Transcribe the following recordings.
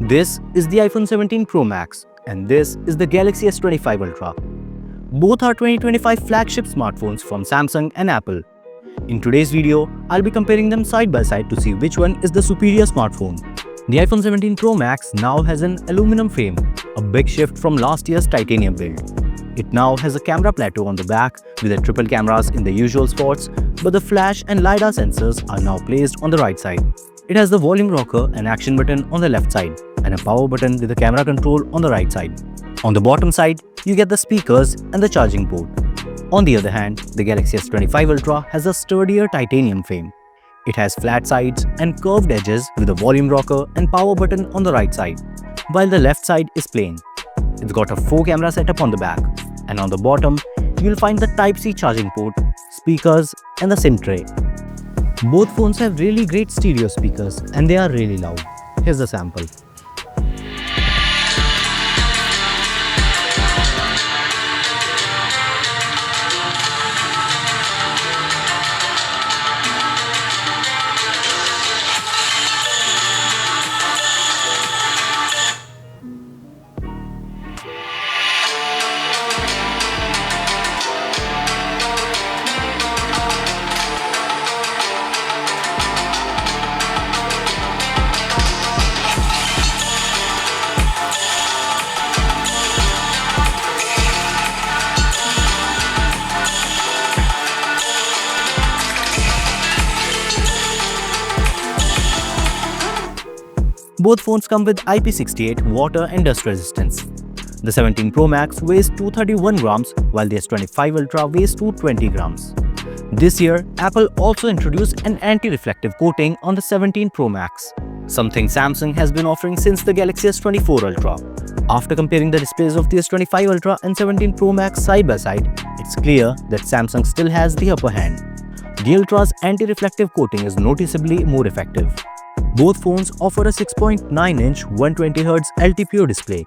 This is the iPhone 17 Pro Max and this is the Galaxy S25 Ultra. Both are 2025 flagship smartphones from Samsung and Apple. In today's video, I'll be comparing them side by side to see which one is the superior smartphone. The iPhone 17 Pro Max now has an aluminum frame, a big shift from last year's titanium build. It now has a camera plateau on the back with the triple cameras in the usual spots, but the flash and LiDAR sensors are now placed on the right side. It has the volume rocker and action button on the left side and a power button with the camera control on the right side. On the bottom side, you get the speakers and the charging port. On the other hand, the Galaxy S25 Ultra has a sturdier titanium frame. It has flat sides and curved edges with a volume rocker and power button on the right side, while the left side is plain. It's got a 4-camera setup on the back, and on the bottom, you'll find the Type-C charging port, speakers, and the SIM tray. Both phones have really great stereo speakers and they are really loud. Here's a sample. Both phones come with IP68 water and dust resistance. The 17 Pro Max weighs 231 grams while the S25 Ultra weighs 220 grams. This year, Apple also introduced an anti-reflective coating on the 17 Pro Max, something Samsung has been offering since the Galaxy S24 Ultra. After comparing the displays of the S25 Ultra and 17 Pro Max side by side, it's clear that Samsung still has the upper hand. The Ultra's anti-reflective coating is noticeably more effective. Both phones offer a 6.9-inch 120Hz LTPO display.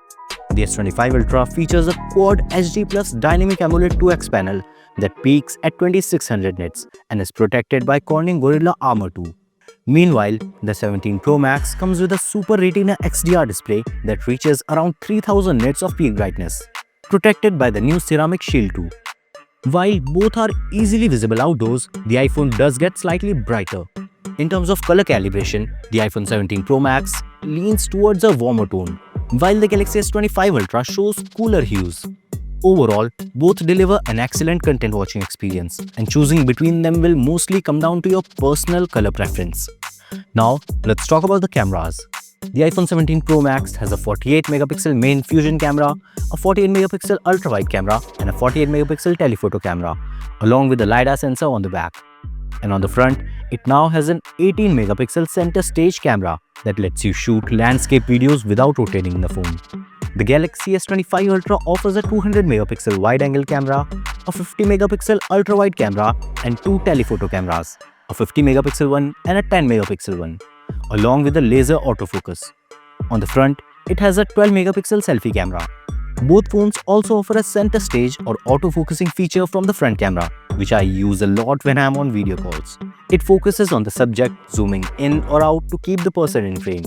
The S25 Ultra features a Quad HD Plus Dynamic AMOLED 2X panel that peaks at 2600 nits and is protected by Corning Gorilla Armor 2. Meanwhile, the 17 Pro Max comes with a Super Retina XDR display that reaches around 3000 nits of peak brightness, protected by the new Ceramic Shield 2. While both are easily visible outdoors, the iPhone does get slightly brighter. In terms of color calibration, the iPhone 17 Pro Max leans towards a warmer tone, while the Galaxy S25 Ultra shows cooler hues. Overall, both deliver an excellent content watching experience, and choosing between them will mostly come down to your personal color preference. Now, let's talk about the cameras. The iPhone 17 Pro Max has a 48-megapixel main fusion camera, a 48-megapixel ultra-wide camera, and a 48-megapixel telephoto camera, along with the LiDAR sensor on the back. And on the front, it now has an 18-megapixel center stage camera that lets you shoot landscape videos without rotating the phone. The Galaxy S25 Ultra offers a 200-megapixel wide-angle camera, a 50-megapixel ultra-wide camera, and 2 telephoto cameras, a 50-megapixel one and a 10-megapixel one, along with a laser autofocus. On the front, it has a 12-megapixel selfie camera. Both phones also offer a center stage or autofocusing feature from the front camera, which I use a lot when I am on video calls. It focuses on the subject, zooming in or out to keep the person in frame.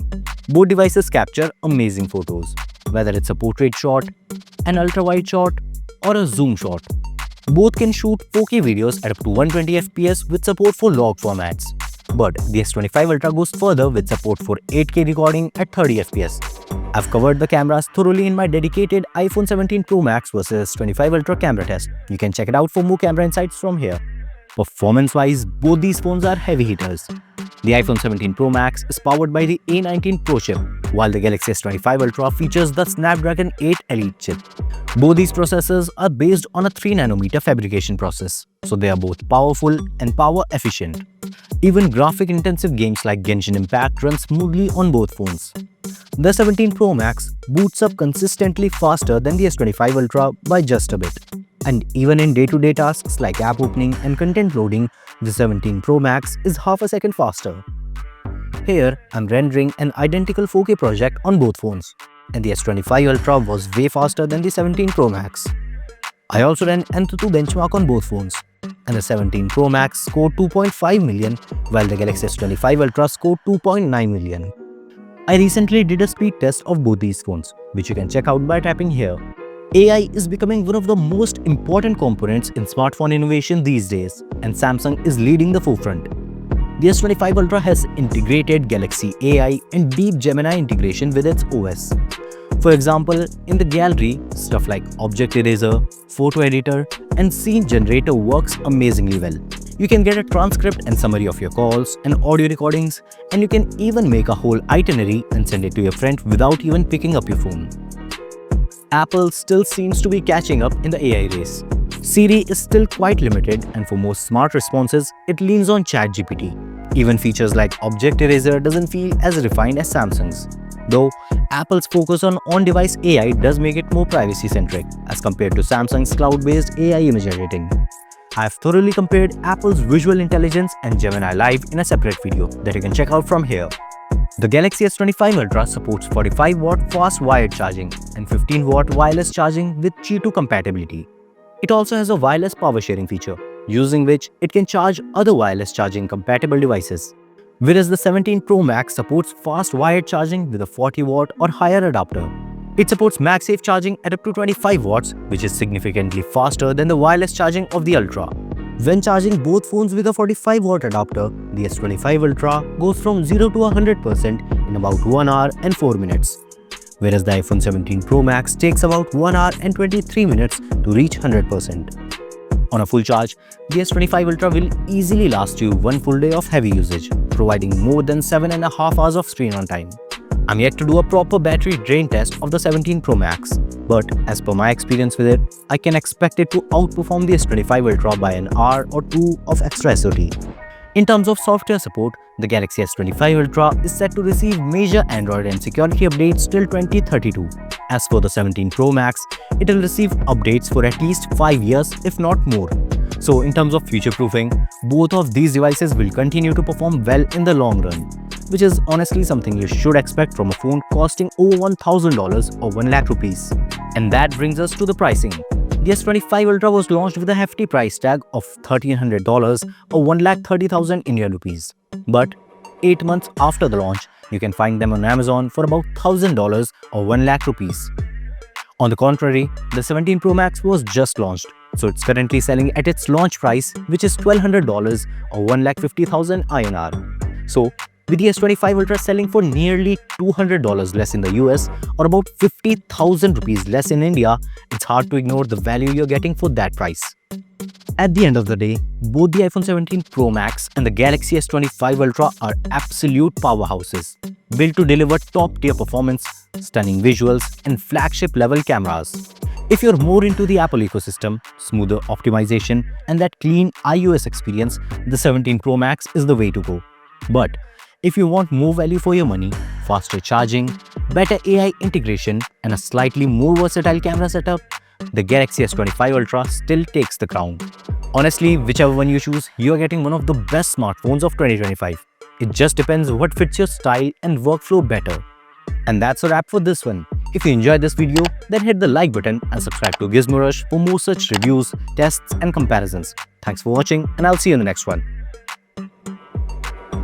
Both devices capture amazing photos, whether it's a portrait shot, an ultra-wide shot, or a zoom shot. Both can shoot 4K videos at up to 120 FPS with support for log formats. But the S25 Ultra goes further with support for 8K recording at 30 FPS. I've covered the cameras thoroughly in my dedicated iPhone 17 Pro Max versus S25 Ultra camera test. You can check it out for more camera insights from here. Performance-wise, both these phones are heavy hitters. The iPhone 17 Pro Max is powered by the A19 Pro chip, while the Galaxy S25 Ultra features the Snapdragon 8 Elite chip. Both these processors are based on a 3nm fabrication process, so they are both powerful and power efficient. Even graphic-intensive games like Genshin Impact run smoothly on both phones. The 17 Pro Max boots up consistently faster than the S25 Ultra by just a bit. And even in day-to-day tasks like app opening and content loading, the 17 Pro Max is half a second faster. Here, I'm rendering an identical 4K project on both phones, and the S25 Ultra was way faster than the 17 Pro Max. I also ran Antutu benchmark on both phones, and the 17 Pro Max scored 2.5 million, while the Galaxy S25 Ultra scored 2.9 million. I recently did a speed test of both these phones, which you can check out by tapping here. AI is becoming one of the most important components in smartphone innovation these days, and Samsung is leading the forefront. The S25 Ultra has integrated Galaxy AI and deep Gemini integration with its OS. For example, in the gallery, stuff like object eraser, photo editor, and scene generator works amazingly well. You can get a transcript and summary of your calls and audio recordings, and you can even make a whole itinerary and send it to your friend without even picking up your phone. Apple still seems to be catching up in the AI race. Siri is still quite limited, and for most smart responses, it leans on ChatGPT. Even features like object eraser doesn't feel as refined as Samsung's. Though, Apple's focus on on-device AI does make it more privacy-centric as compared to Samsung's cloud-based AI image editing. I have thoroughly compared Apple's visual intelligence and Gemini Live in a separate video that you can check out from here. The Galaxy S25 Ultra supports 45-watt fast wired charging and 15-watt wireless charging with Qi2 compatibility. It also has a wireless power sharing feature, using which it can charge other wireless charging compatible devices. Whereas the 17 Pro Max supports fast wired charging with a 40-watt or higher adapter. It supports MagSafe charging at up to 25 watts, which is significantly faster than the wireless charging of the Ultra. When charging both phones with a 45-watt adapter, the S25 Ultra goes from 0 to 100% in about 1 hour and 4 minutes. Whereas the iPhone 17 Pro Max takes about 1 hour and 23 minutes to reach 100%. On a full charge, the S25 Ultra will easily last you one full day of heavy usage, providing more than 7.5 hours of screen on time. I'm yet to do a proper battery drain test of the 17 Pro Max, but as per my experience with it, I can expect it to outperform the S25 Ultra by an hour or two of extra SOT. In terms of software support, the Galaxy S25 Ultra is set to receive major Android and security updates till 2032. As for the 17 Pro Max, it will receive updates for at least 5 years, if not more. So in terms of future-proofing, both of these devices will continue to perform well in the long run, which is honestly something you should expect from a phone costing over $1,000 or 1 lakh rupees. And that brings us to the pricing. The S25 Ultra was launched with a hefty price tag of $1,300 or 1,30,000 Indian rupees. But 8 months after the launch, you can find them on Amazon for about $1,000 or 1 lakh rupees. On the contrary, the 17 Pro Max was just launched, so it's currently selling at its launch price, which is $1,200 or 1,50,000 INR. So, with the S25 Ultra selling for nearly $200 less in the US or about 50,000 rupees less in India, it's hard to ignore the value you're getting for that price. At the end of the day, both the iPhone 17 Pro Max and the Galaxy S25 Ultra are absolute powerhouses, built to deliver top-tier performance, stunning visuals, and flagship-level cameras. If you're more into the Apple ecosystem, smoother optimization, and that clean iOS experience, the 17 Pro Max is the way to go. But if you want more value for your money, faster charging, better AI integration, and a slightly more versatile camera setup, the Galaxy S25 Ultra still takes the crown. Honestly, whichever one you choose, you're getting one of the best smartphones of 2025. It just depends what fits your style and workflow better. And that's a wrap for this one. If you enjoyed this video, then hit the like button and subscribe to Gizmo Rush for more such reviews, tests, and comparisons. Thanks for watching, and I'll see you in the next one.